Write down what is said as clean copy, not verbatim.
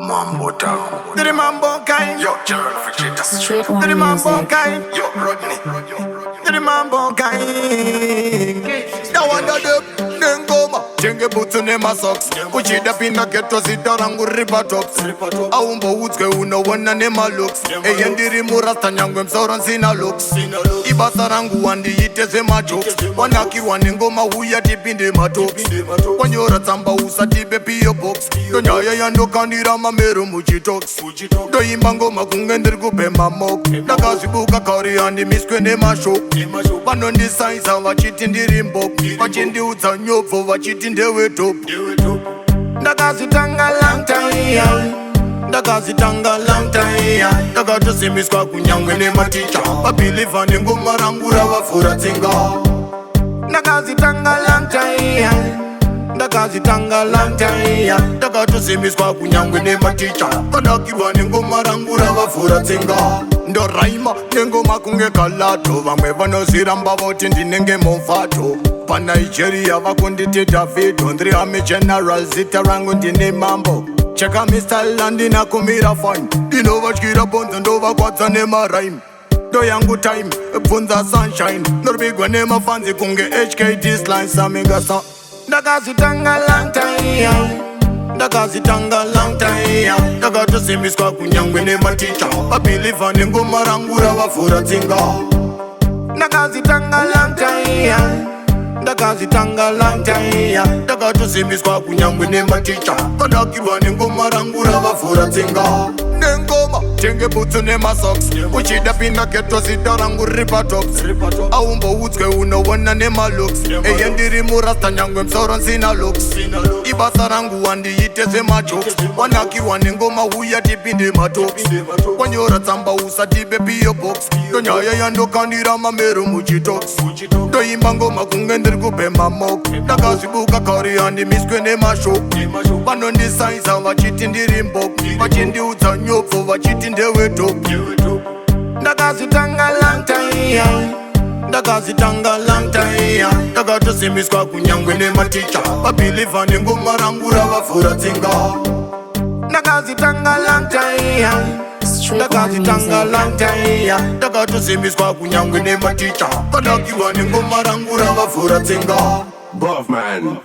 Mambo Taku. To the mambo kind. Yo, Gerald Fajita. Street To one the mambo music. kind. Yo, Rodney. To the mambo kind. That one of them, then go ma. Chenge boots on my socks. Kuchida pina keto zitarangu ripatops. Aumbo utzke uno wana nema looks. Eyendiri murasta nyangwe msauran sina looks. Ibasa rangu wandi iteze majokes. Wanakirwa nengoma huya tipinde matops. Wanyora tamba usa tibe piyo box. Donyaya yando kandira mamero mujitoks. Doimba ngoma kungendir kupemba mok. Ndakazibuka kauri handi miskwe nema shok. Vanondi saisa vachiti ndiri mbok. Vachindiudza nyobvo vachiti ndewe top. Ndakazitanga long time. Ndakazitanga long time. Ndakatosimiswa kunyangwe nematicha. Vabhilivha nengoma rangu ravafura tsinga. Ndakazitanga long time. Ndakazitanga long time. Ndakatosimiswa kunyangwe nematicha. Vanakirwa nengoma rangu ravafura tsinga. Ndoraima nengoma kunge kalato. Vamwe vanoziramba voti ndinenge mofato. Pa Nigeria vakunditi Davido. Ndiri ame general zita rangu ndine mambo. Cheka mistyle andina kumira fine. Ndinovatyira bonzo ndovakwadza nemarime. Do yangu time, bvunza sunshine. Norubigwa nemafanzi kunge HK Disline samingasa. Ndakazitanga long time. Ndakazitanga long time. Ndakatosimiswa kunyangwe nematicha. Vabhilivha nengoma rangu ravafura tsinga. Ndakazitanga long time. Ndakazitanga long time. Ndakatosimiswa kunyangwe nematicha. Vanakirwa nengoma rangu ravafura tsinga. Nengoma chenge butsu nemasocks. Uchida pina keto zita rangu ripatops. Aumbo utzke unowana nemalooks. Eyendiri murasta nyangwe msauran sina looks. Ibasa rangu wandi iteze majokes. Wanakirwa nengoma huya tipinde matops. Wanyora tsamba usa tibe piyo box. Donyaya yando kandira mamero mujitoks. Doimba ngoma kungendiri kupemba mok. Ndakazibuka kauri handi miskwe nemashok. Vanondi saisa vachiti ndiri mbok. Vachindiudza nyobvo vachiti ndewe top. Ndakazitanga long time. Ndakazitanga long time. Ndakatosimiswa kunyangwe nematicha. Vabhilivha nengoma rangu ravafura tsinga. Ndakazitanga long time. Ndakazitanga long time. Ndakatosimiswa kunyangwe nematicha. Vanakirwa nengoma rangu ravafura tsinga. Buff man.